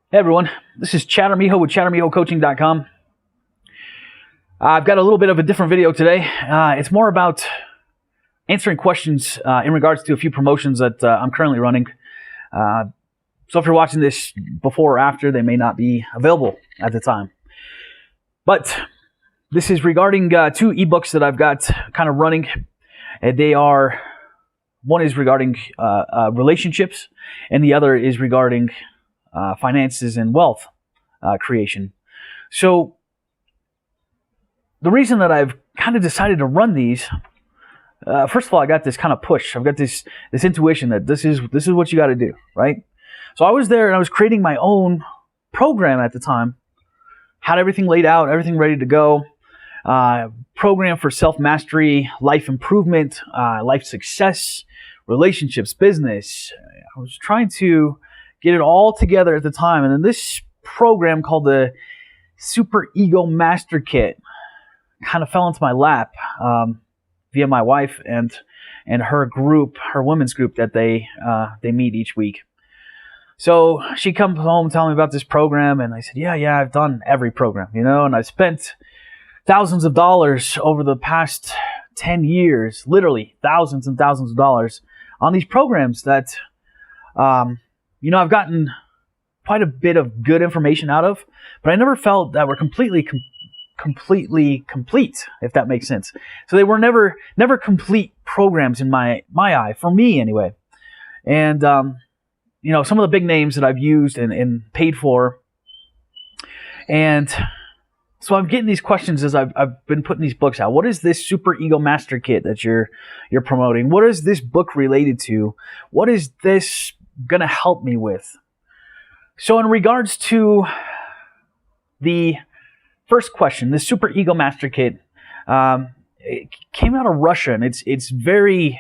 Hey everyone, this is Chattermiho with ChattermihoCoaching.com. I've got a little bit of a different video today. It's more about answering questions in regards to a few promotions that I'm currently running. So if you're watching this before or after, they may not be available at the time. But this is regarding two ebooks that I've got kind of running. One is regarding relationships, and the other is regarding finances and wealth creation. So the reason that I've kind of decided to run these, first of all, I got this kind of push. I've got this intuition that this is what you got to do, right? So I was there and I was creating my own program at the time, had everything laid out, everything ready to go. Program for self-mastery, life improvement, life success, relationships, business. I was trying to get it all together at the time. And then this program called the Super Ego Master Kit kind of fell into my lap via my wife and her group, her women's group that they meet each week. So she comes home telling me about this program, and I said, yeah, I've done every program, and I've spent thousands of dollars over the past 10 years, literally thousands and thousands of dollars on these programs that I've gotten quite a bit of good information out of, but I never felt that were completely complete, if that makes sense. So they were never complete programs in my eye, for me anyway. And some of the big names that I've used and paid for. And so I'm getting these questions as I've been putting these books out. What is this Super Ego Master Kit that you're promoting? What is this book related to? What is this going to help me with? So in regards to the first question, the Super Ego Master Kit, it came out of Russia, and it's very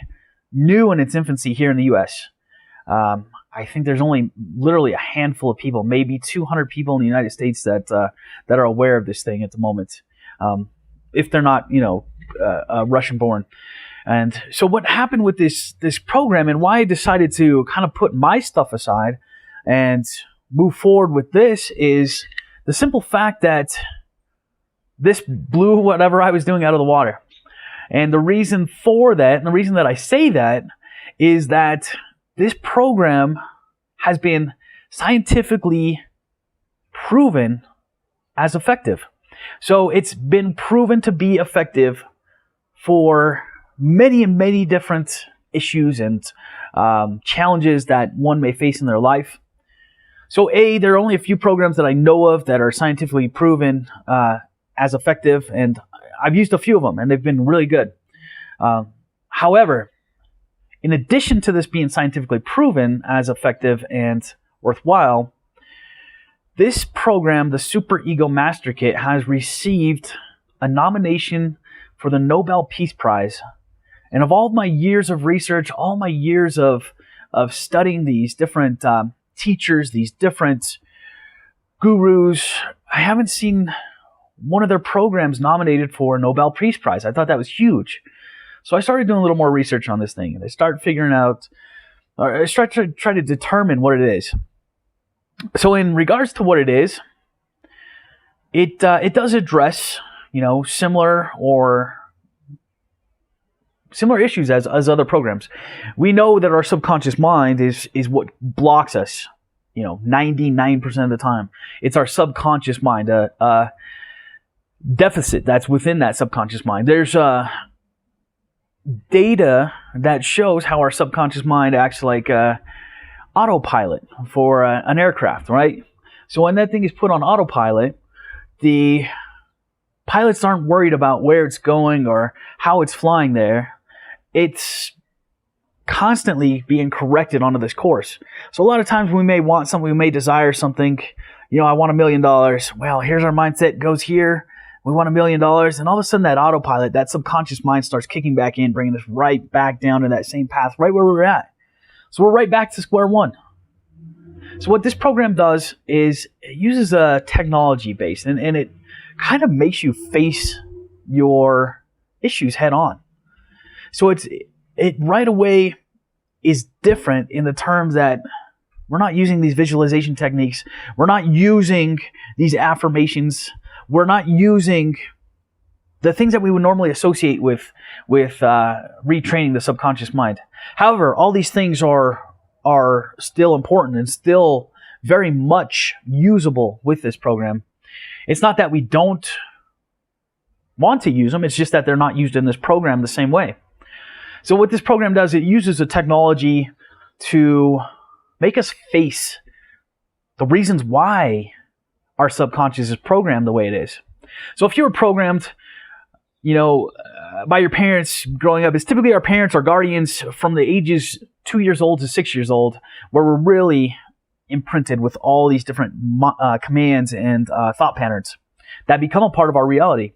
new in its infancy here in the U.S. I think there's only literally a handful of people, maybe 200 people in the United States that are aware of this thing at the moment, if they're not, Russian-born. And so what happened with this program, and why I decided to kind of put my stuff aside and move forward with this, is the simple fact that this blew whatever I was doing out of the water. And the reason for that, and the reason that I say that, is that this program has been scientifically proven as effective. So it's been proven to be effective for many and many different issues and challenges that one may face in their life. So there are only a few programs that I know of that are scientifically proven as effective, and I've used a few of them, and they've been really good. However, in addition to this being scientifically proven as effective and worthwhile, this program, the Super Ego Master Kit, has received a nomination for the Nobel Peace Prize. And of all my years of research, all my years of studying these different teachers, these different gurus, I haven't seen one of their programs nominated for a Nobel Peace Prize. I thought that was huge. So I started doing a little more research on this thing, and I started figuring out, or I started to try to determine what it is. So in regards to what it is, it does address, similar issues as other programs. We know that our subconscious mind is what blocks us, 99% of the time. It's our subconscious mind, a deficit that's within that subconscious mind. There's data that shows how our subconscious mind acts like autopilot for an aircraft, right? So when that thing is put on autopilot, the pilots aren't worried about where it's going or how it's flying there. It's constantly being corrected onto this course. So a lot of times we may want something, we may desire something, I want $1 million. Well, here's our mindset, goes here. We want $1 million, and all of a sudden that autopilot, that subconscious mind starts kicking back in, bringing us right back down to that same path, right where we were at. So we're right back to square one. So what this program does is it uses a technology base, and it kind of makes you face your issues head on. So it right away is different in the terms that We're not using these visualization techniques. We're not using these affirmations. We're not using the things that we would normally associate with retraining the subconscious mind. However, all these things are still important and still very much usable with this program. It's not that we don't want to use them, it's just that they're not used in this program the same way. So what this program does, it uses the technology to make us face the reasons why our subconscious is programmed the way it is. So if you were programmed, by your parents growing up, it's typically our parents or guardians from the ages 2 years old to 6 years old, where we're really imprinted with all these different commands and thought patterns that become a part of our reality.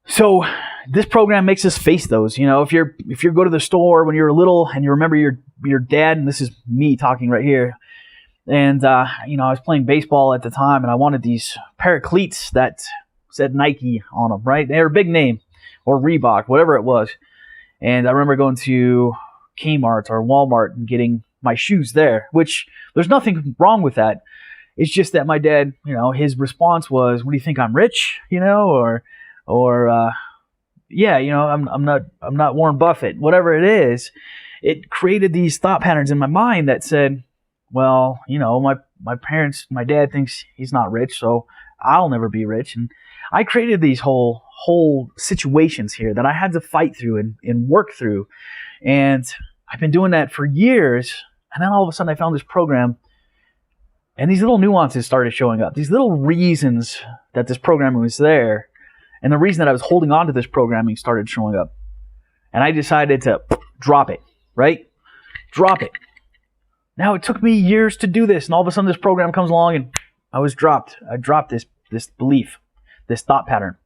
So this program makes us face those. If you go to the store when you're little and you remember your dad, and this is me talking right here, and I was playing baseball at the time, and I wanted these pair of cleats that said Nike on them, right? They were a big name, or Reebok, whatever it was. And I remember going to Kmart or Walmart and getting my shoes there, which there's nothing wrong with that. It's just that my dad, his response was, "What do you think, I'm rich?" I'm not Warren Buffett, whatever it is. It created these thought patterns in my mind that said, well, my parents, my dad thinks he's not rich, so I'll never be rich. And I created these whole situations here that I had to fight through and work through. And I've been doing that for years. And then all of a sudden I found this program, and these little nuances started showing up. These little reasons that this programming was there, and the reason that I was holding on to this programming started showing up. And I decided to drop it, right? Drop it. Now, it took me years to do this, and all of a sudden this program comes along and I was dropped. I dropped this belief, this thought pattern.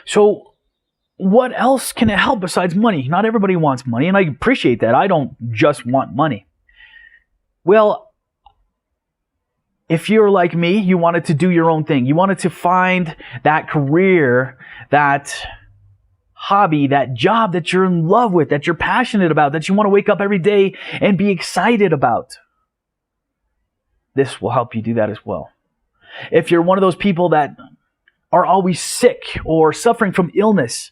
So what else can it help besides money? Not everybody wants money, and I appreciate that. I don't just want money. Well, if you're like me, you wanted to do your own thing. You wanted to find that career, that hobby, that job that you're in love with, that you're passionate about, that you want to wake up every day and be excited about. This will help you do that as well. If you're one of those people that are always sick or suffering from illness,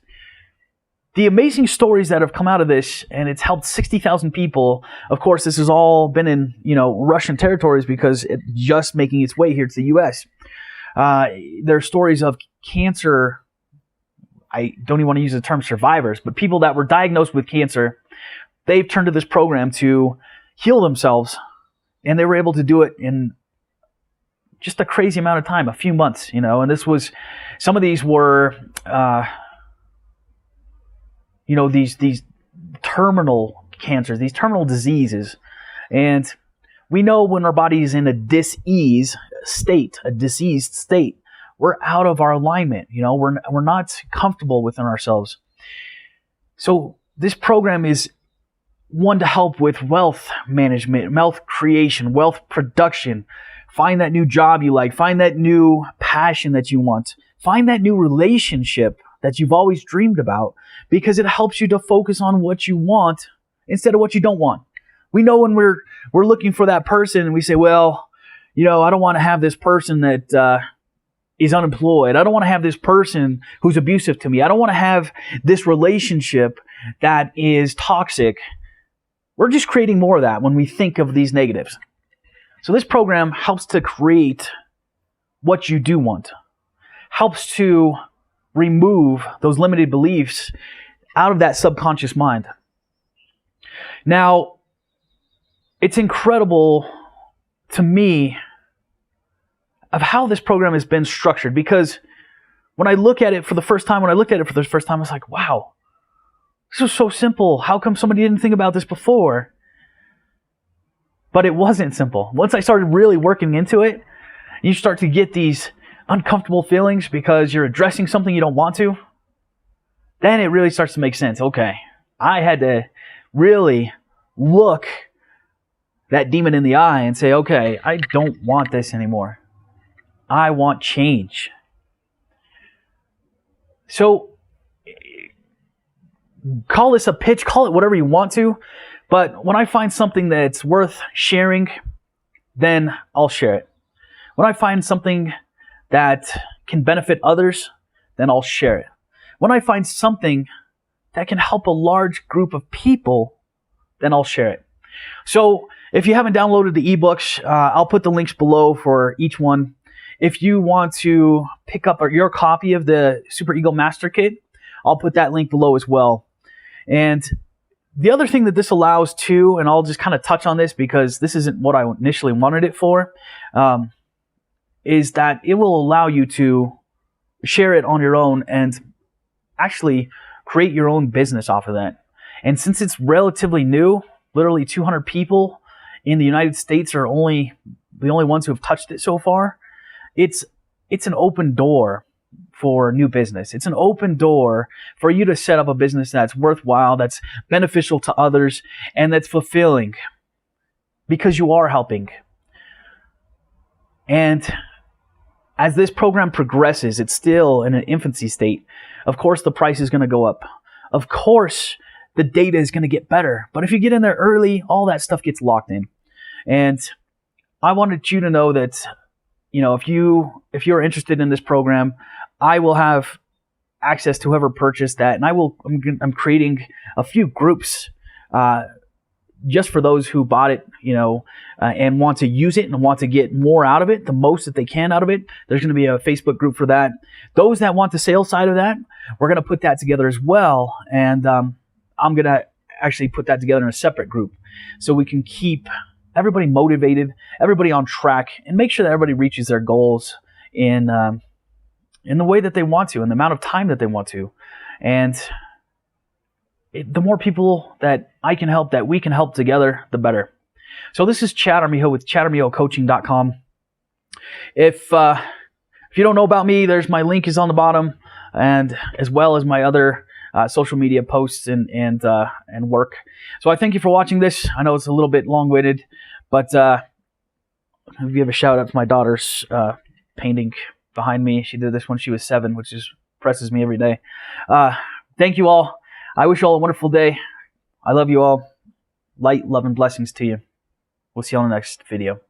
the amazing stories that have come out of this, and it's helped 60,000 people. Of course, this has all been in, Russian territories because it's just making its way here to the U.S. There are stories of cancer. I don't even want to use the term survivors, but people that were diagnosed with cancer, they've turned to this program to heal themselves, and they were able to do it in just a crazy amount of time, a few months, and some of these were, these terminal cancers, these terminal diseases. And we know when our body is in a diseased state, we're out of our alignment. We're not comfortable within ourselves. So this program is one to help with wealth management, wealth creation, wealth production. Find that new job you like. Find that new passion that you want. Find that new relationship that you've always dreamed about, because it helps you to focus on what you want instead of what you don't want. We know when we're looking for that person and we say, well, I don't want to have this person that is unemployed. I don't want to have this person who's abusive to me. I don't want to have this relationship that is toxic. We're just creating more of that when we think of these negatives. So this program helps to create what you do want, helps to remove those limited beliefs out of that subconscious mind. Now, it's incredible to me of how this program has been structured, because when I look at it for the first time, I was like, wow, this is so simple. How come somebody didn't think about this before? But it wasn't simple. Once I started really working into it, you start to get these uncomfortable feelings because you're addressing something you don't want to. Then it really starts to make sense. Okay, I had to really look that demon in the eye and say, okay, I don't want this anymore. I want change. So call this a pitch, call it whatever you want to, But when I find something that's worth sharing, then I'll share it. When I find something that can benefit others, then I'll share it. When I find something that can help a large group of people, then I'll share it. So if you haven't downloaded the ebooks, I'll put the links below for each one. If you want to pick up your copy of the Super Ego Master Kit, I'll put that link below as well. And the other thing that this allows too, and I'll just kind of touch on this because this isn't what I initially wanted it for, is that it will allow you to share it on your own and actually create your own business off of that. And since it's relatively new, literally 200 people in the United States are the only ones who have touched it so far, it's an open door for new business. It's an open door for you to set up a business that's worthwhile, that's beneficial to others, and that's fulfilling because you are helping. And as this program progresses, it's still in an infancy state. Of course, the price is going to go up. Of course, the data is going to get better. But if you get in there early, all that stuff gets locked in. And I wanted you to know that, if you're interested in this program, I will have access to whoever purchased that, and I'm creating a few groups just for those who bought it, and want to use it and want to get more out of it, the most that they can out of it. There's going to be a Facebook group for that. Those that want the sales side of that, we're going to put that together as well, and I'm going to actually put that together in a separate group so we can keep everybody motivated, everybody on track, and make sure that everybody reaches their goals in the way that they want to, in the amount of time that they want to. And the more people that I can help, that we can help together, the better. So this is Chad Armijo with ChadArmijoCoaching.com. If you don't know about me, there's my link is on the bottom, and as well as my other social media posts and work. So I thank you for watching this. I know it's a little bit long-winded, but I'll give a shout out to my daughter's painting behind me. She did this when she was 7, which impresses me every day. Thank you all. I wish you all a wonderful day. I love you all. Light, love, and blessings to you. We'll see you on the next video.